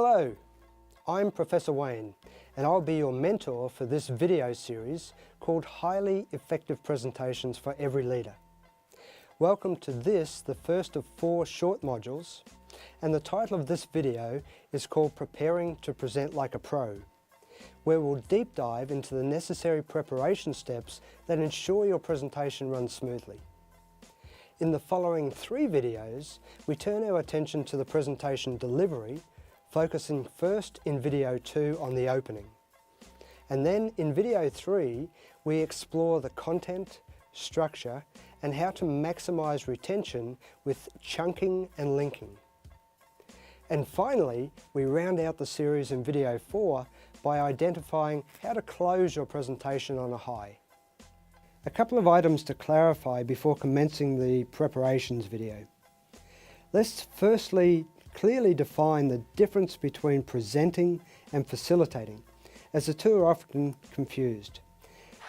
Hello, I'm Professor Wayne and I'll be your mentor for this video series called Highly Effective Presentations for Every Leader. Welcome to this, the first of 4 short modules, and the title of this video is called Preparing to Present Like a Pro, where we'll deep dive into the necessary preparation steps that ensure your presentation runs smoothly. In the following 3 videos, we turn our attention to the presentation delivery, focusing first in video 2 on the opening. And then in video 3, we explore the content, structure, and how to maximize retention with chunking and linking. And finally, we round out the series in video 4 by identifying how to close your presentation on a high. A couple of items to clarify before commencing the preparations video. Let's firstly clearly define the difference between presenting and facilitating, as the two are often confused.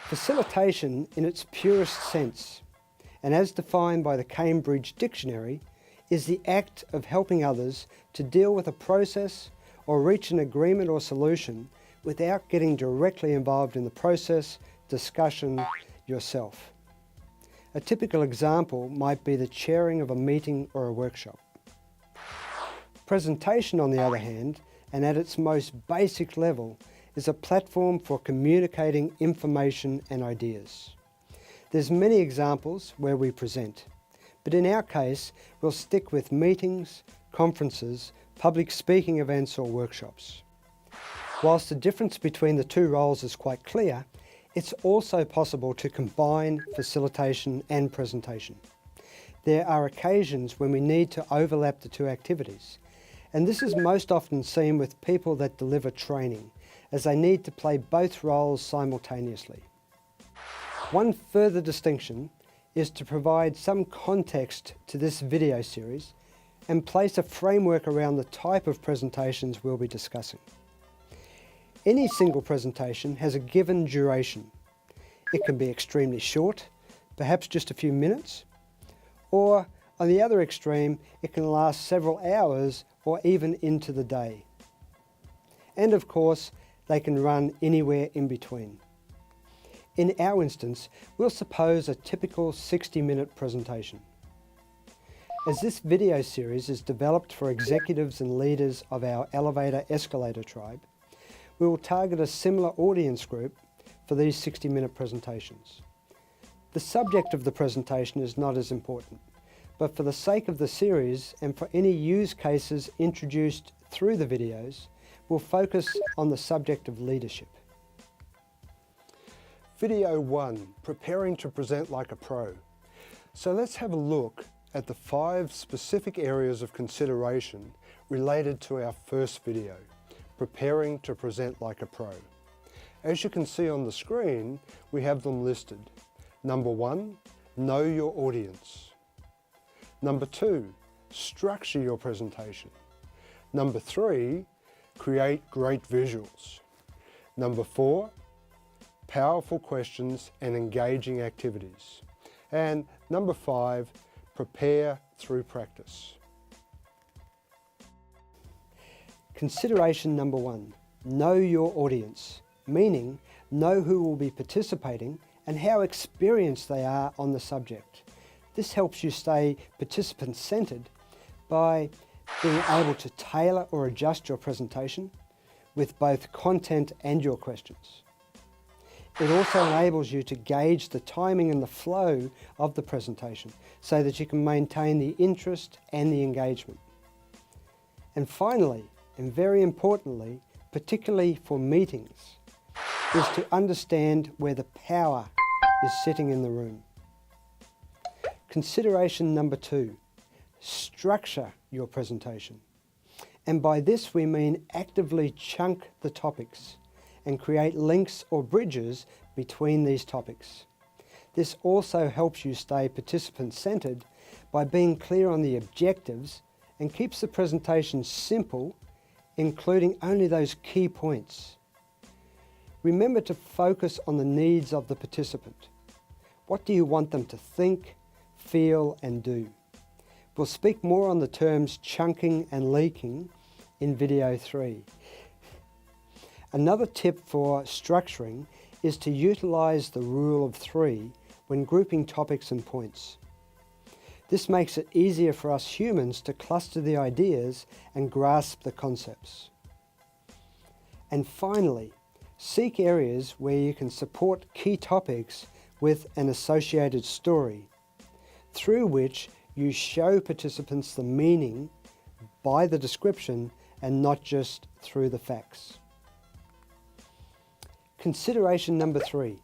Facilitation in its purest sense, and as defined by the Cambridge Dictionary, is the act of helping others to deal with a process or reach an agreement or solution without getting directly involved in the process, discussion, yourself. A typical example might be the chairing of a meeting or a workshop. Presentation, on the other hand, and at its most basic level, is a platform for communicating information and ideas. There's many examples where we present, but in our case, we'll stick with meetings, conferences, public speaking events or workshops. Whilst the difference between the two roles is quite clear, it's also possible to combine facilitation and presentation. There are occasions when we need to overlap the two activities, and this is most often seen with people that deliver training, as they need to play both roles simultaneously. One further distinction is to provide some context to this video series and place a framework around the type of presentations we'll be discussing. Any single presentation has a given duration. It can be extremely short, perhaps just a few minutes, or on the other extreme, it can last several hours or even into the day. And of course, they can run anywhere in between. In our instance, we'll suppose a typical 60-minute presentation. As this video series is developed for executives and leaders of our elevator-escalator tribe, we will target a similar audience group for these 60-minute presentations. The subject of the presentation is not as important, but for the sake of the series and for any use cases introduced through the videos, we'll focus on the subject of leadership. Video 1, Preparing to Present Like a Pro. So let's have a look at the 5 specific areas of consideration related to our first video, Preparing to Present Like a Pro. As you can see on the screen, we have them listed. Number 1, know your audience. Number 2, structure your presentation. Number 3, create great visuals. Number 4, powerful questions and engaging activities. And number 5, prepare through practice. Consideration number 1, know your audience, meaning know who will be participating and how experienced they are on the subject. This helps you stay participant-centered by being able to tailor or adjust your presentation with both content and your questions. It also enables you to gauge the timing and the flow of the presentation so that you can maintain the interest and the engagement. And finally, and very importantly, particularly for meetings, is to understand where the power is sitting in the room. Consideration number 2, structure your presentation. And by this we mean actively chunk the topics and create links or bridges between these topics. This also helps you stay participant-centered by being clear on the objectives and keeps the presentation simple, including only those key points. Remember to focus on the needs of the participant. What do you want them to think, feel and do? We'll speak more on the terms chunking and leaking in video 3. Another tip for structuring is to utilize the rule of 3 when grouping topics and points. This makes it easier for us humans to cluster the ideas and grasp the concepts. And finally, seek areas where you can support key topics with an associated story, through which you show participants the meaning by the description and not just through the facts. Consideration number 3,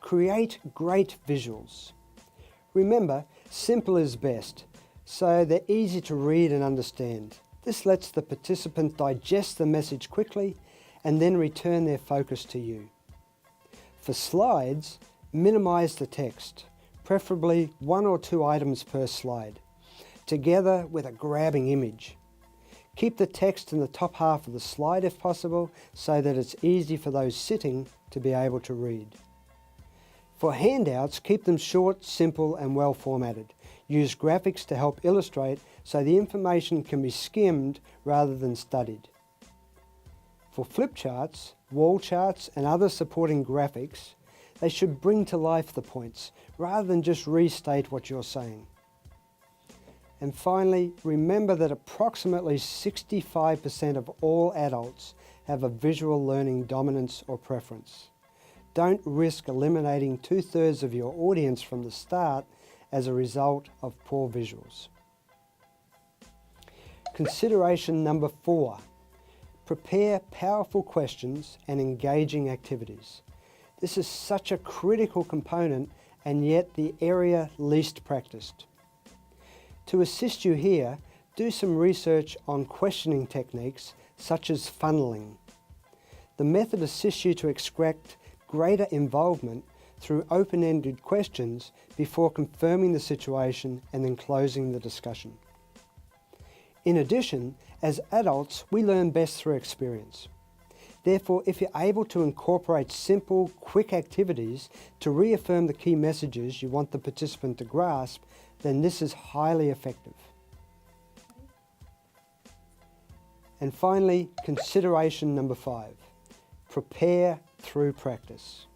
create great visuals. Remember, simple is best, so they're easy to read and understand. This lets the participant digest the message quickly and then return their focus to you. For slides, minimize the text, preferably 1 or 2 items per slide, together with a grabbing image. Keep the text in the top half of the slide if possible, so that it's easy for those sitting to be able to read. For handouts, keep them short, simple and well formatted. Use graphics to help illustrate so the information can be skimmed rather than studied. For flip charts, wall charts and other supporting graphics, they should bring to life the points rather than just restate what you're saying. And finally, remember that approximately 65% of all adults have a visual learning dominance or preference. Don't risk eliminating 2/3 of your audience from the start as a result of poor visuals. Consideration number 4, prepare powerful questions and engaging activities. This is such a critical component and yet the area least practiced. To assist you here, do some research on questioning techniques such as funneling. The method assists you to extract greater involvement through open-ended questions before confirming the situation and then closing the discussion. In addition, as adults, we learn best through experience. Therefore, if you're able to incorporate simple, quick activities to reaffirm the key messages you want the participant to grasp, then this is highly effective. And finally, consideration number 5, prepare through practice.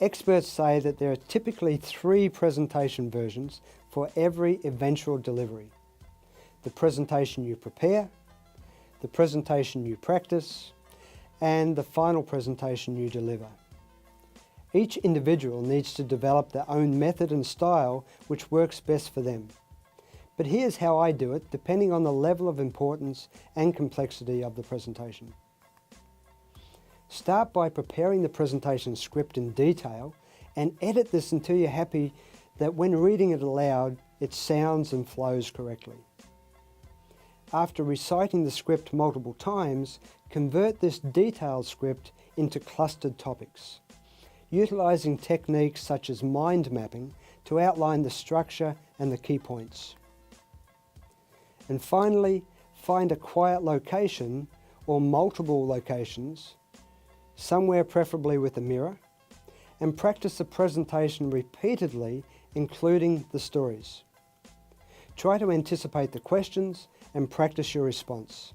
Experts say that there are typically 3 presentation versions for every eventual delivery. The presentation you prepare, the presentation you practice, and the final presentation you deliver. Each individual needs to develop their own method and style which works best for them. But here's how I do it, depending on the level of importance and complexity of the presentation. Start by preparing the presentation script in detail and edit this until you're happy that when reading it aloud, it sounds and flows correctly. After reciting the script multiple times, convert this detailed script into clustered topics, utilizing techniques such as mind mapping to outline the structure and the key points. And finally, find a quiet location or multiple locations, somewhere preferably with a mirror, and practice the presentation repeatedly, including the stories. Try to anticipate the questions and practice your response.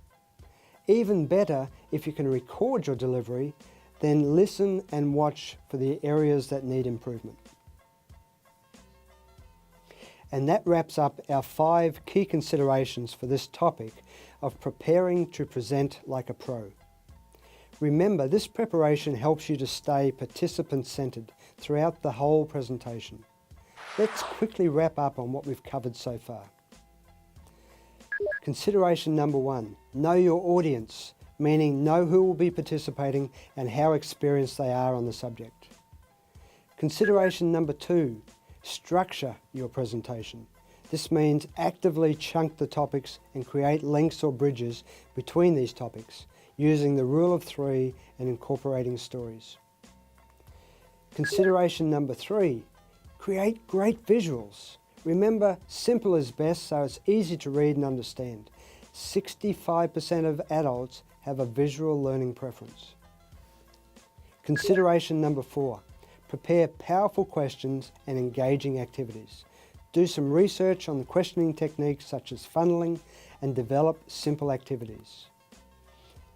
Even better, if you can record your delivery, then listen and watch for the areas that need improvement. And that wraps up our 5 key considerations for this topic of preparing to present like a pro. Remember, this preparation helps you to stay participant-centered throughout the whole presentation. Let's quickly wrap up on what we've covered so far. Consideration number 1, know your audience, meaning know who will be participating and how experienced they are on the subject. Consideration number 2, structure your presentation. This means actively chunk the topics and create links or bridges between these topics, using the rule of 3 and incorporating stories. Consideration number 3, create great visuals. Remember, simple is best, so it's easy to read and understand. 65% of adults have a visual learning preference. Consideration number 4, prepare powerful questions and engaging activities. Do some research on the questioning techniques such as funneling and develop simple activities.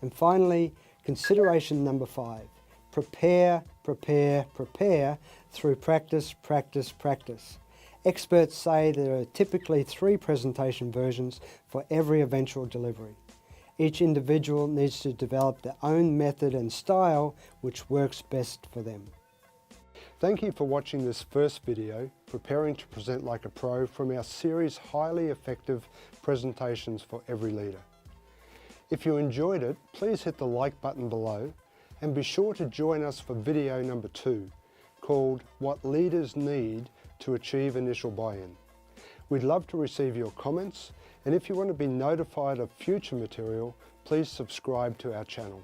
And finally, consideration number 5. Prepare, prepare, prepare through practice, practice, practice. Experts say there are typically 3 presentation versions for every eventual delivery. Each individual needs to develop their own method and style which works best for them. Thank you for watching this first video, Preparing to Present Like a Pro, from our series Highly Effective Presentations for Every Leader. If you enjoyed it, please hit the like button below and be sure to join us for video number 2, called What Leaders Need to Achieve Initial Buy-in. We'd love to receive your comments, and if you want to be notified of future material, please subscribe to our channel.